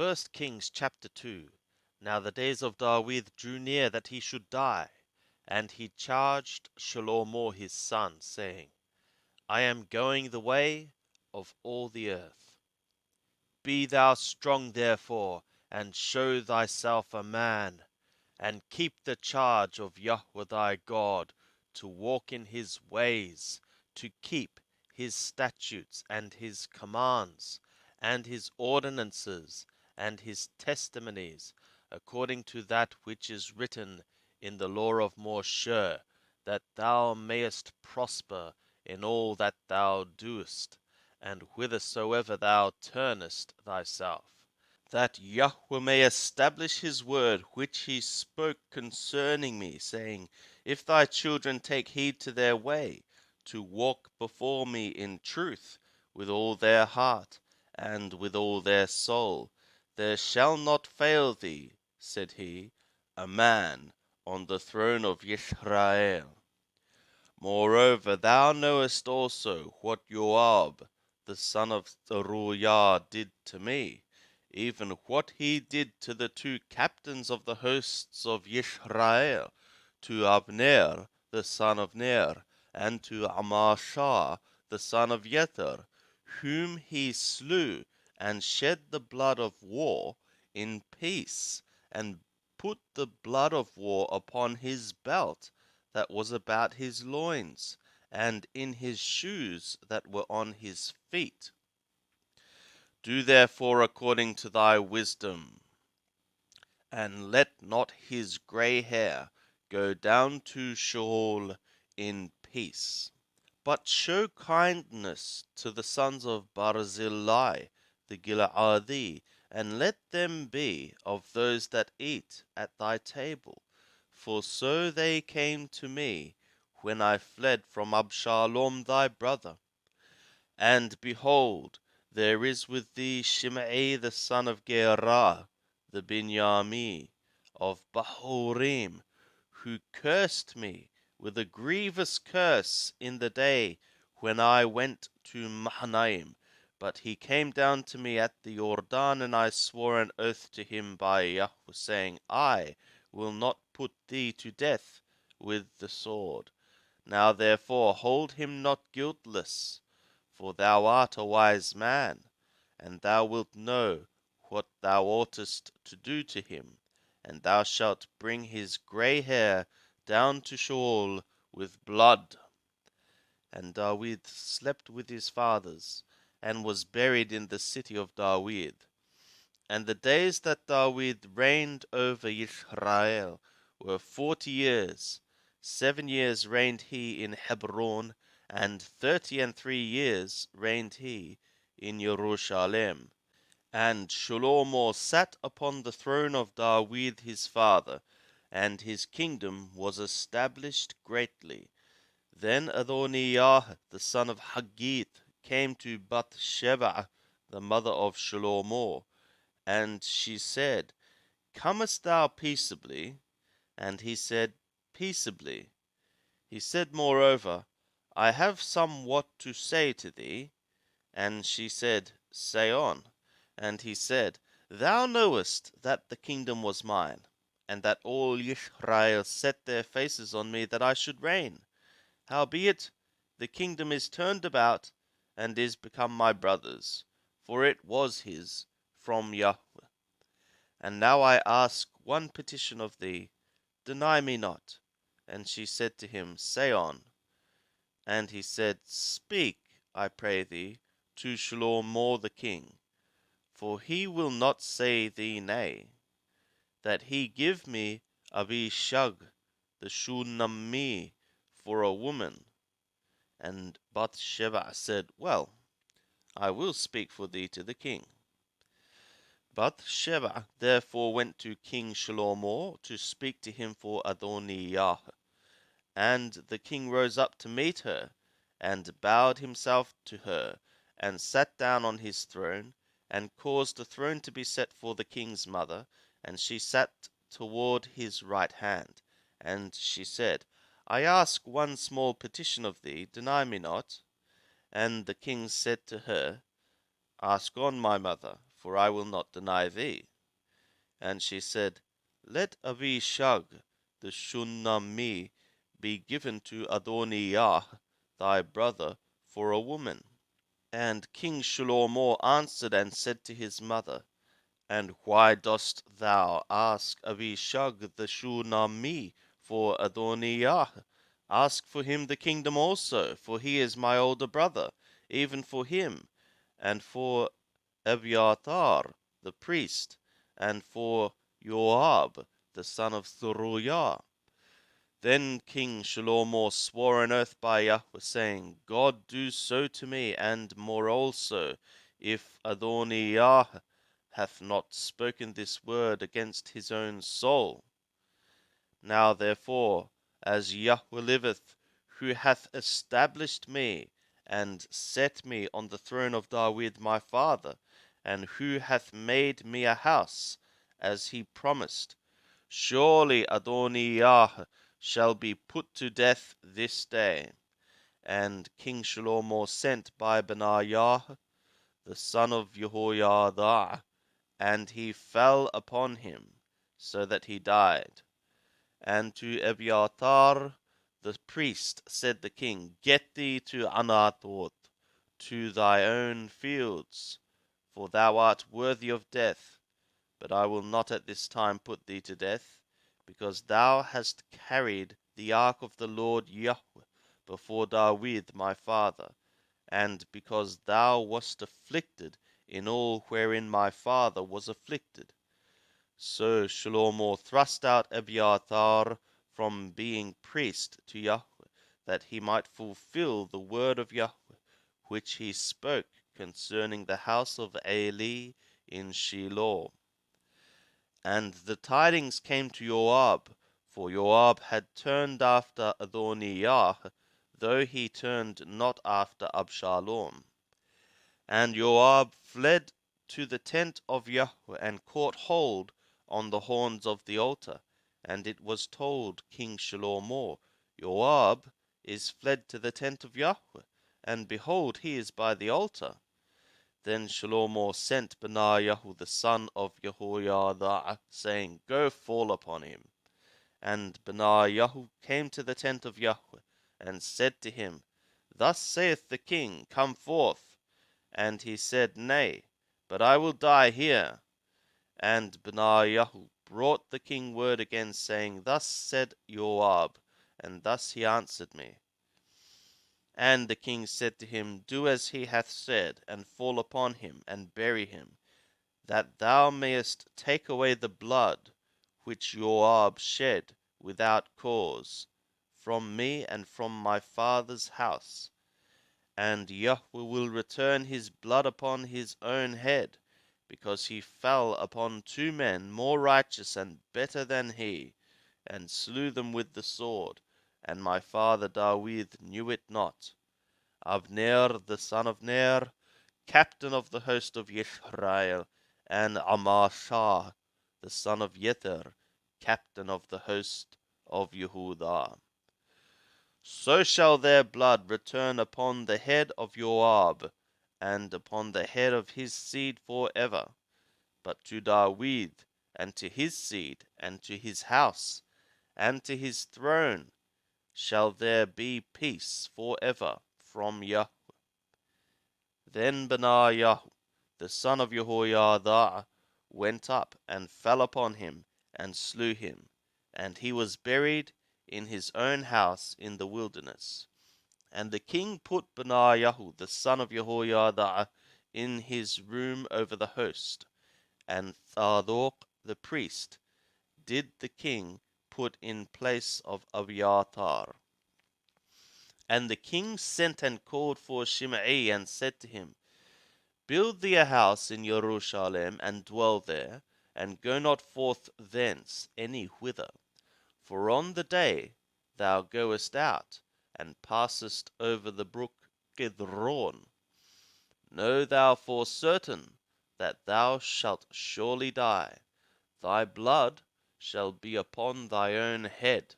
1 Kings chapter 2. Now the days of David drew near that he should die, and he charged Shalom his son, saying, I am going the way of all the earth. Be thou strong therefore, and show thyself a man, and keep the charge of Yahweh thy God, to walk in his ways, to keep his statutes and his commands, and his ordinances, and his testimonies, according to that which is written in the law of Moshe, that thou mayest prosper in all that thou doest, and whithersoever thou turnest thyself, that Yahweh may establish his word which he spoke concerning me, saying, If thy children take heed to their way, to walk before me in truth, with all their heart, and with all their soul, there shall not fail thee, said he, a man on the throne of Israel. Moreover, thou knowest also what Joab, the son of Zeruiah, did to me, even what he did to the two captains of the hosts of Israel, to Abner, the son of Ner, and to Amashah, the son of Jether, whom he slew, and shed the blood of war in peace, and put the blood of war upon his belt that was about his loins, and in his shoes that were on his feet. Do therefore according to thy wisdom, and let not his grey hair go down to Sheol in peace. But show kindness to the sons of Barzillai the Gileadi, and let them be of those that eat at thy table. For so they came to me when I fled from Absalom thy brother. And behold, there is with thee Shimei the son of Gerah, the Binyami of Bahurim, who cursed me with a grievous curse in the day when I went to Mahanaim. But he came down to me at the Jordan, and I swore an oath to him by Yahweh, saying, I will not put thee to death with the sword. Now therefore hold him not guiltless, for thou art a wise man, and thou wilt know what thou oughtest to do to him, and thou shalt bring his grey hair down to Sheol with blood. And David slept with his fathers, and was buried in the city of David. And the days that David reigned over Israel were 40 years. 7 years reigned he in Hebron, and 33 years reigned he in Jerusalem. And Shlomo sat upon the throne of David his father, and his kingdom was established greatly. Then Adonijah the son of Haggith came to Bathsheba, the mother of Shlomo, and she said, Comest thou peaceably? And he said, Peaceably. He said moreover, I have somewhat to say to thee. And she said, Say on. And he said, Thou knowest that the kingdom was mine, and that all Israel set their faces on me that I should reign. Howbeit, the kingdom is turned about, and is become my brother's, for it was his from Yahweh. And now I ask one petition of thee, deny me not. And she said to him, Say on. And he said, Speak, I pray thee, to Shlomo the king, for he will not say thee nay, that he give me Abishag the Shunammite for a woman. And Bathsheba said, Well, I will speak for thee to the king. Bathsheba therefore went to King Shlomo to speak to him for Adonijah. And the king rose up to meet her, and bowed himself to her, and sat down on his throne, and caused a throne to be set for the king's mother, and she sat toward his right hand. And she said, I ask one small petition of thee, deny me not. And the king said to her, Ask on, my mother, for I will not deny thee. And she said, Let Abishag the Shunammite be given to Adonijah thy brother for a woman. And King Shlomo answered and said to his mother, And why dost thou ask Abishag the Shunammite for Adonijah? Ask for him the kingdom also, for he is my older brother, even for him, and for Abiathar the priest, and for Joab the son of Zeruiah. Then King Shlomo swore an oath by Yahweh, saying, God do so to me, and more also, if Adonijah hath not spoken this word against his own soul. Now therefore, as Yahweh liveth, who hath established me, and set me on the throne of David my father, and who hath made me a house, as he promised, surely Adonijah shall be put to death this day. And King Shlomo sent by Benaiah, the son of Jehoiada, and he fell upon him, so that he died. And to Abiathar the priest said the king, Get thee to Anathoth, to thy own fields, for thou art worthy of death. But I will not at this time put thee to death, because thou hast carried the ark of the Lord Yahweh before David my father, and because thou wast afflicted in all wherein my father was afflicted. So Shlomo thrust out Abiathar from being priest to Yahweh, that he might fulfill the word of Yahweh, which he spoke concerning the house of Eli in Shiloh. And the tidings came to Joab, for Joab had turned after Adonijah, though he turned not after Absalom. And Joab fled to the tent of Yahweh, and caught hold on the horns of the altar. And it was told King Shlomo, Joab is fled to the tent of Yahweh, and behold, he is by the altar. Then Shlomo sent Benaiah the son of Jehoiada, saying, Go fall upon him. And Benaiah came to the tent of Yahweh, and said to him, Thus saith the king, Come forth. And he said, Nay, but I will die here. And Benaiah brought the king word again, saying, Thus said Joab, and thus he answered me. And the king said to him, Do as he hath said, and fall upon him, and bury him, that thou mayest take away the blood which Joab shed without cause from me and from my father's house. And Yahweh will return his blood upon his own head, because he fell upon two men more righteous and better than he, and slew them with the sword, and my father David knew it not. Abner the son of Ner, captain of the host of Israel, and Amashah the son of Yether, captain of the host of Yehudah. So shall their blood return upon the head of Joab, and upon the head of his seed for ever. But to David, and to his seed, and to his house, and to his throne, shall there be peace for ever from Yahweh. Then Benaiah, the son of Jehoiada, went up and fell upon him, and slew him, and he was buried in his own house in the wilderness. And the king put Benaiah, the son of Jehoiada, in his room over the host, and Zadok the priest did the king put in place of Abiathar. And the king sent and called for Shimei, and said to him, Build thee a house in Jerusalem, and dwell there, and go not forth thence any whither. For on the day thou goest out, and passest over the brook Kidron, know thou for certain that thou shalt surely die. Thy blood shall be upon thy own head.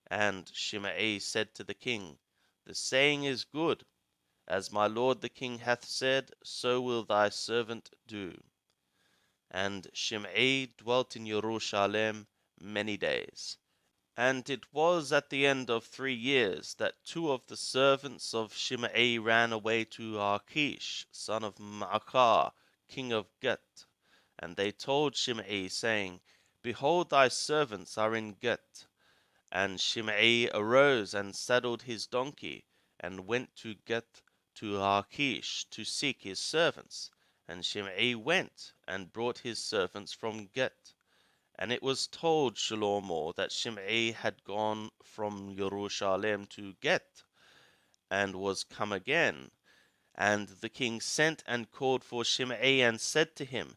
And Shimei said to the king, The saying is good. As my lord the king hath said, so will thy servant do. And Shimei dwelt in Jerusalem many days. And it was at the end of 3 years that two of the servants of Shimei ran away to Achish, son of Maachah, king of Geth. And they told Shimei, saying, Behold, thy servants are in Geth. And Shimei arose and saddled his donkey, and went to Geth to Achish to seek his servants. And Shimei went and brought his servants from Geth. And it was told Shalomor that Shimei had gone from Jerusalem to Geth, and was come again. And the king sent and called for Shimei, and said to him,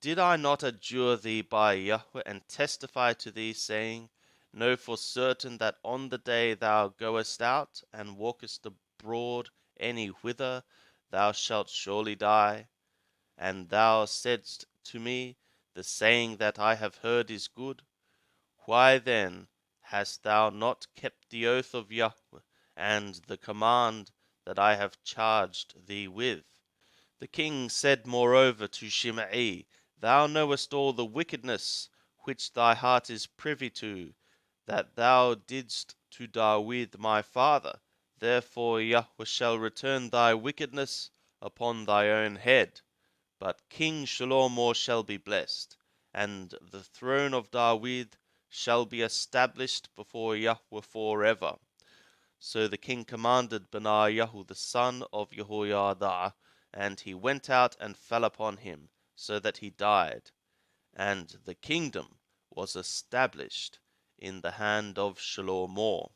Did I not adjure thee by Yahweh, and testify to thee, saying, Know for certain that on the day thou goest out, and walkest abroad any whither, thou shalt surely die? And thou saidst to me, The saying that I have heard is good. Why then hast thou not kept the oath of Yahweh, and the command that I have charged thee with? The king said moreover to Shimei, Thou knowest all the wickedness which thy heart is privy to, that thou didst to David my father. Therefore Yahweh shall return thy wickedness upon thy own head. But King Shalomor shall be blessed, and the throne of David shall be established before Yahweh forever. So the king commanded Benaiah the son of Jehoiada, and he went out and fell upon him, so that he died. And the kingdom was established in the hand of Shalomor.